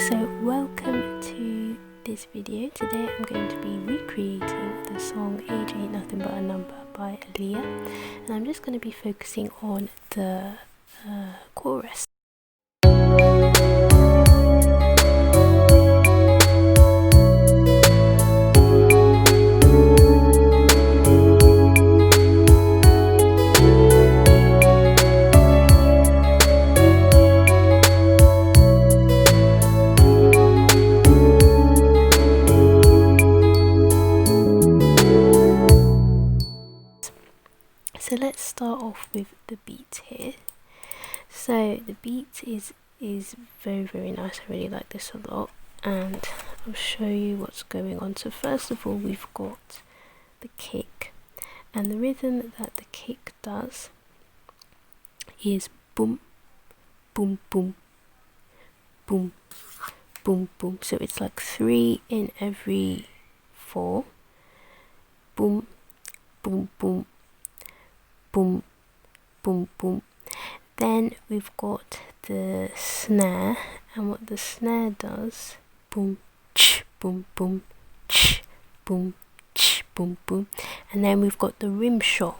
So welcome to this video. Today I'm going to be recreating the song Age Ain't Nothing But a Number by Aaliyah, and I'm just going to be focusing on the chorus. So let's start off with the beat here. So the beat is very nice. I really like this a lot, and I'll show you what's going on. So first of all, we've got the kick, and the rhythm that the kick does is boom boom boom boom boom boom. So it's like 3 in every 4. Boom boom boom boom boom boom. Then we've got the snare, and what the snare does, boom ch boom boom ch boom ch boom boom. And then we've got the rim shot,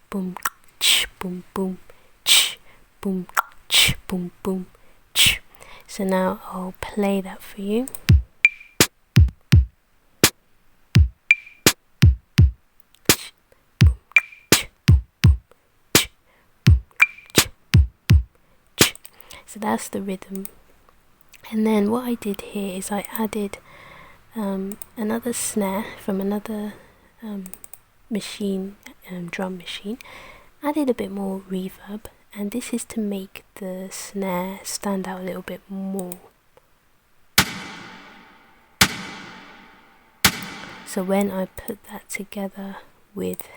boom ch boom boom ch boom ch boom boom ch. So now I'll play that for you. So that's the rhythm. And then what I did here is I added another snare from another machine, drum machine. Added a bit more reverb, and this is to make the snare stand out a little bit more. So when I put that together with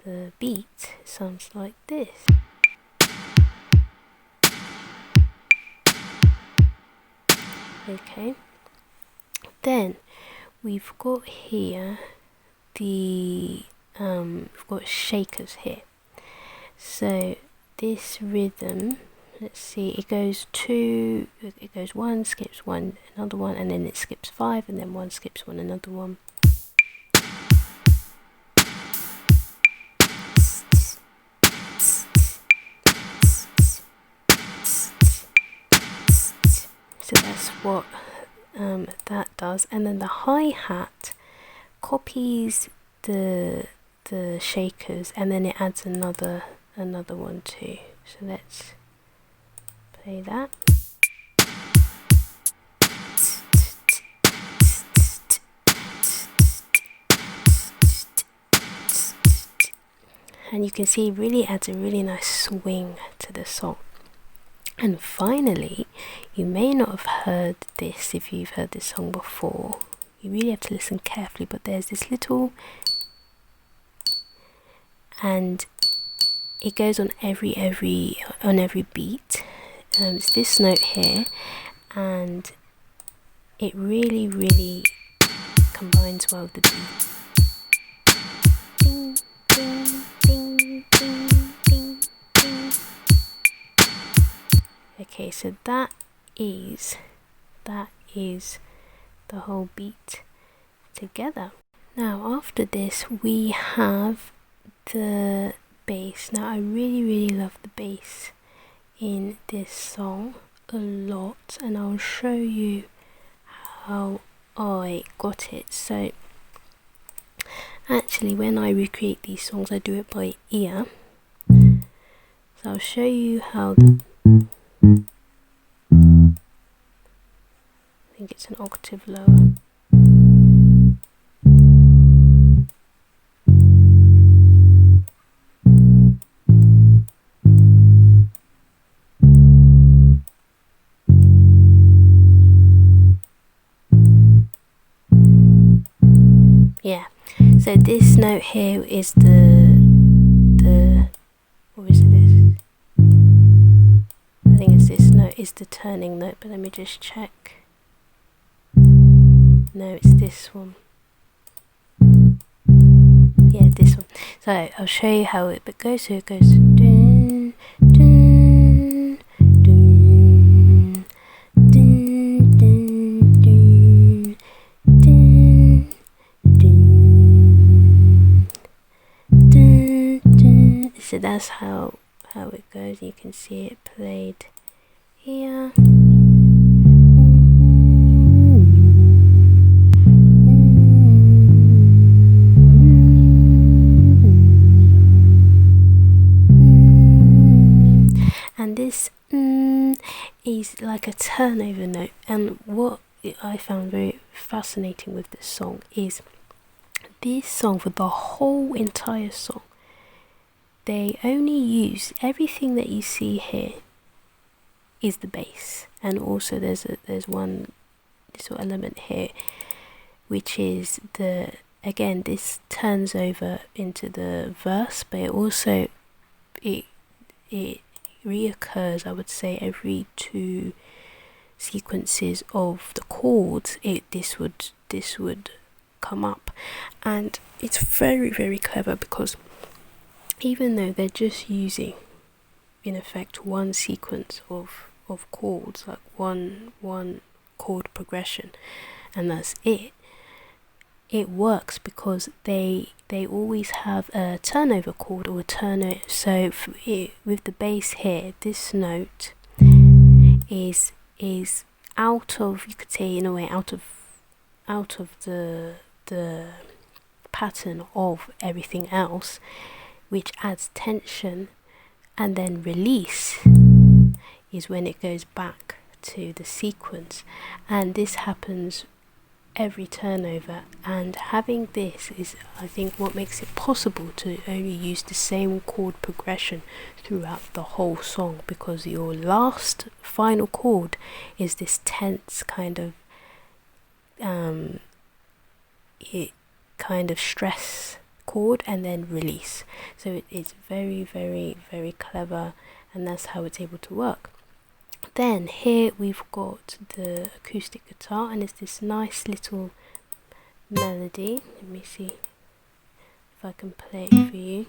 the beat, it sounds like this. Okay, then we've got here the we've got shakers here. So this rhythm, let's see, it goes 1, skips 1, another 1, and then it skips 5, and then 1 skips 1, another 1. So that's what that does. And then the hi-hat copies the shakers, and then it adds another one too. So let's play that. And you can see it really adds a really nice swing to the song. And finally, you may not have heard this if you've heard this song before. You really have to listen carefully, but there's this little, and it goes on every beat. It's this note here, and it really combines well with the beat. Ding, ding, ding, ding, ding, ding. Okay, so that is the whole beat together. Now after this we have the bass. Now I really love the bass in this song a lot, and I'll show you how I got it. So actually when I recreate these songs I do it by ear. So I'll show you how I think it's an octave lower. Yeah, so this note here is the what is this? I think it's this note is the turning note, but let me just check. No, it's this one. Yeah, this one. So I'll show you how it goes. So it goes dun, dun, dun, So that's how it goes. You can see it played here. And this is like a turnover note. And what I found very fascinating with this song is this song, for the whole entire song, they only use everything that you see here is the bass, and also there's one little element here which is again this turns over into the verse, but it also it reoccurs, I would say, every 2 sequences of the chords. This would come up, and it's very, very clever, because even though they're just using in effect one sequence of chords, like one chord progression, and that's it works because they always have a turnover chord or a turnover. So with the bass here, this note is out of, you could say in a way, out of the pattern of everything else, which adds tension, and then release is when it goes back to the sequence. And this happens every turnover, and having this is, I think, what makes it possible to only use the same chord progression throughout the whole song, because your last final chord is this tense kind of stress chord, and then release. So it's very, very, very clever, and that's how it's able to work. Then here we've got the acoustic guitar, and it's this nice little melody. Let me see if I can play it for you.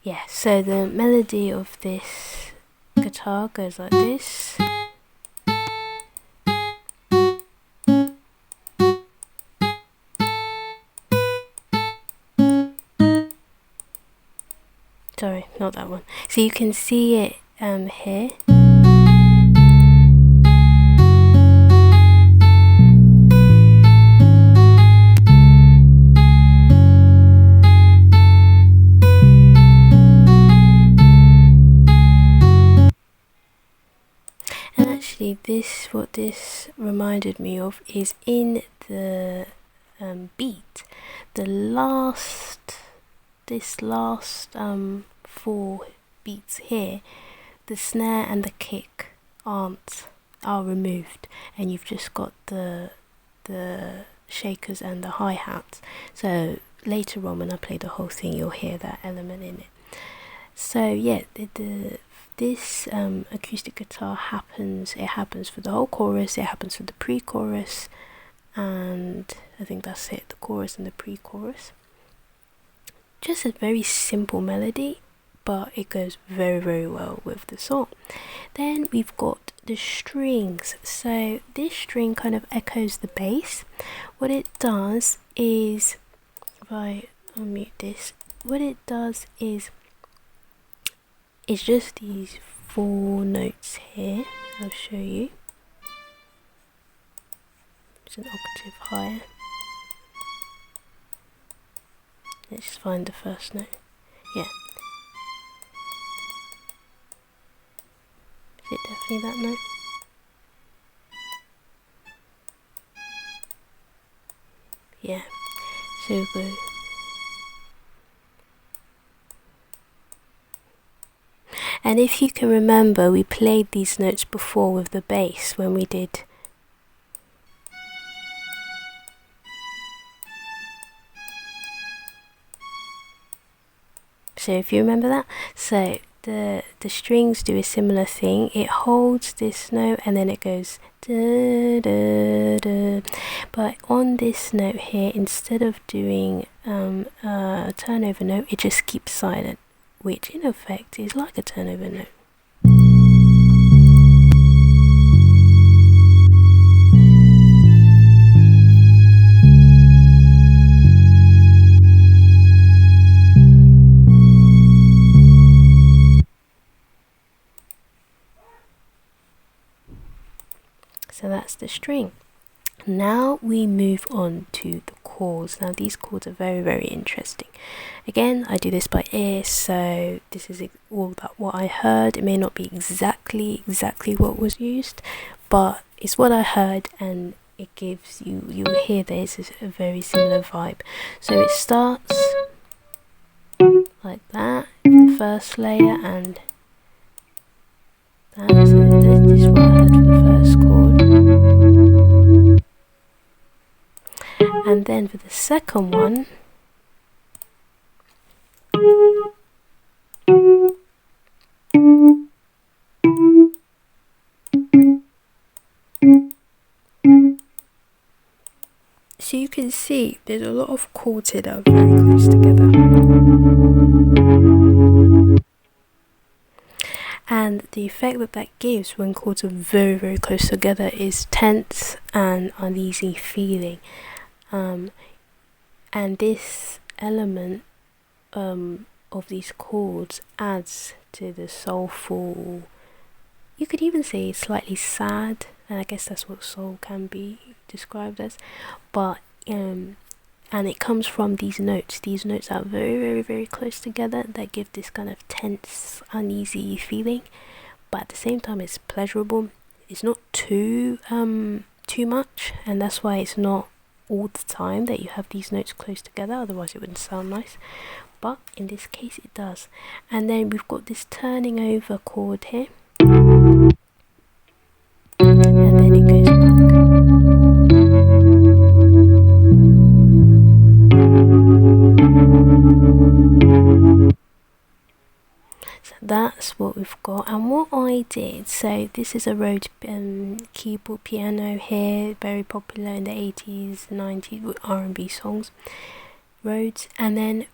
Yeah, so the melody of this guitar goes like this. Sorry, not that one. So you can see it here. And actually what this reminded me of is in the beat, this last 4 beats here, the snare and the kick are removed, and you've just got the shakers and the hi-hats. So later on, when I play the whole thing, you'll hear that element in it. So yeah, this acoustic guitar happens for the whole chorus, it happens for the pre-chorus, and I think that's it, the chorus and the pre-chorus. Just a very simple melody, but it goes very, very well with the song. Then we've got the strings. So this string kind of echoes the bass. What it does is, if I unmute this, what it does is it's just these 4 notes here. I'll show you. It's an octave higher. Let's just find the first note. Yeah. Is it definitely that note? Yeah. So we'll go. And if you can remember, we played these notes before with the bass when we did. So if you remember that, so the strings do a similar thing. It holds this note and then it goes da, da, da. But on this note here, instead of doing a turnover note, it just keeps silent, which in effect is like a turnover note. So that's the string. Now we move on to the chords. Now these chords are very, very interesting. Again, I do this by ear, so this is all about what I heard. It may not be exactly what was used, but it's what I heard, and it gives you'll hear there's a very similar vibe. So it starts like that, the first layer, and that. So this is what I heard for the first chord. And then for the second one, so you can see there's a lot of chords here that are very close together. And the effect that gives when chords are very, very close together is tense and uneasy feeling. And this element of these chords adds to the soulful, you could even say slightly sad, and I guess that's what soul can be described as, but and it comes from these notes. These notes are very, very, very close together that give this kind of tense, uneasy feeling, but at the same time it's pleasurable. It's not too much, and that's why it's not all the time that you have these notes close together, otherwise it wouldn't sound nice, but in this case it does. And then we've got this turning over chord here, and then it goes back. So that's what we've got. And what I did, so this is a Rhodes keyboard piano here, very popular in the 80s, 90s with R&B songs, Rhodes. And then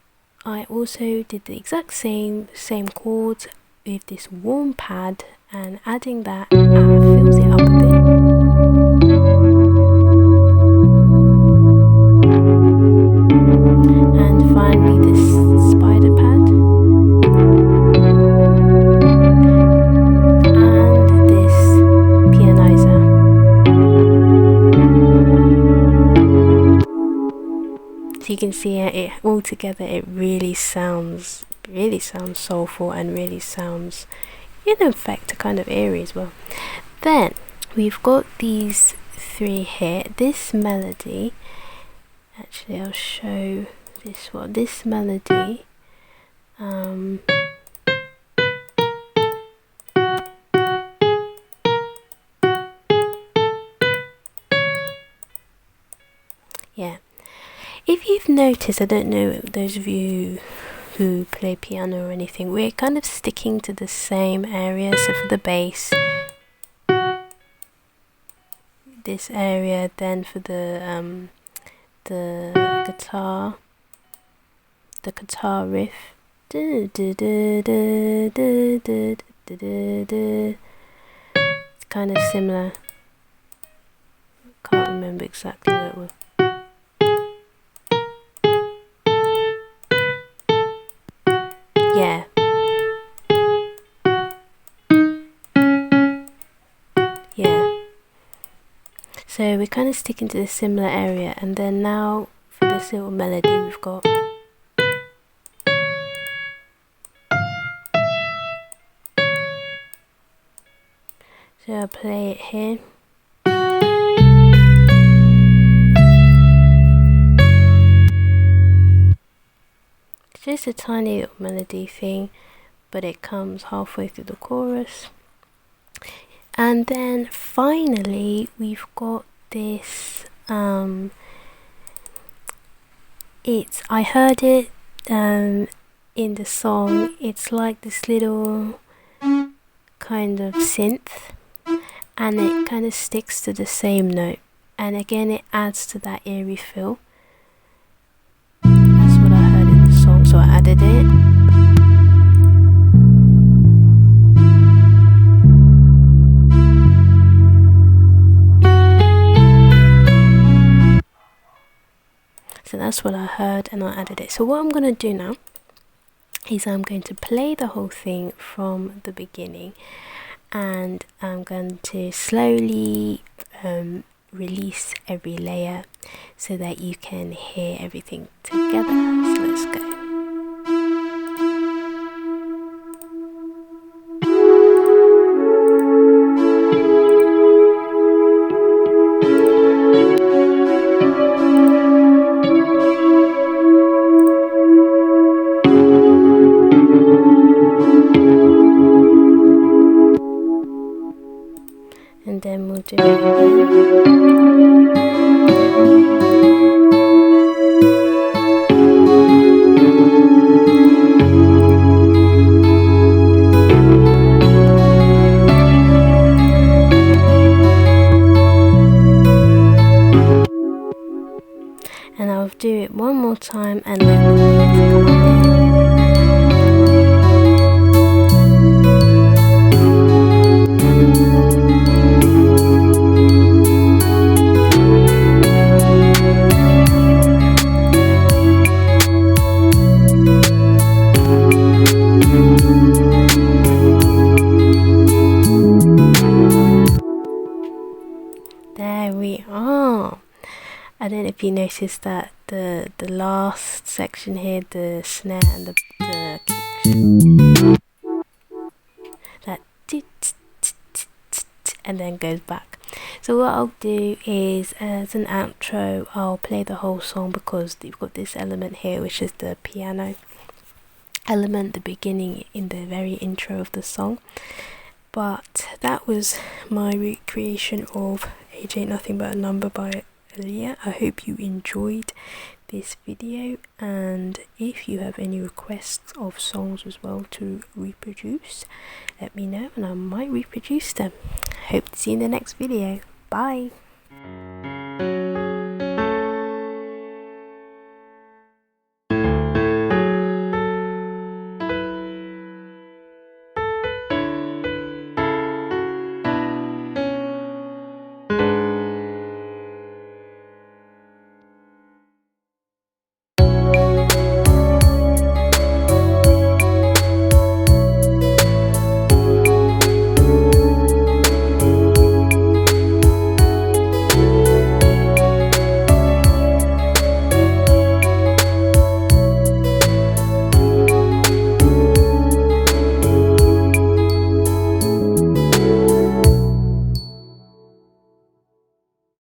I also did the exact same chords with this warm pad, and adding that fills it up a bit. And finally this spider pad. And this pianizer. So you can see it all together, it really sounds soulful and really sounds, in effect, a kind of airy as well. Then we've got these three here. This melody, actually I'll show this one. This melody yeah, if you've noticed, I don't know, those of you who play piano or anything, we're kind of sticking to the same area. So for the bass, this area, then for the guitar riff, it's kind of similar. Can't remember exactly what it was. Yeah. Yeah. So we're kind of sticking to this similar area, and then now for this little melody we've got. So I'll play it here. It's just a tiny little melody thing, but it comes halfway through the chorus. And then finally we've got this I heard it in the song, it's like this little kind of synth, and it kind of sticks to the same note, and again it adds to that eerie feel. That's what I heard in the song, so I added it. So that's what I heard and I added it. So what I'm going to do now is I'm going to play the whole thing from the beginning, and I'm going to slowly release every layer so that you can hear everything together. So let's go. And then we'll do it again. And I'll do it one more time and then we'll come in. There we are. I don't know if you noticed that the last section here, the snare and the kick, that and then goes back. So what I'll do is, as an outro, I'll play the whole song, because you've got this element here, which is the piano element, the beginning in the very intro of the song. But that was my recreation of Age Ain't Nothing But a Number by Aaliyah. I hope you enjoyed this video, and if you have any requests of songs as well to reproduce, let me know and I might reproduce them. Hope to see you in the next video. Bye.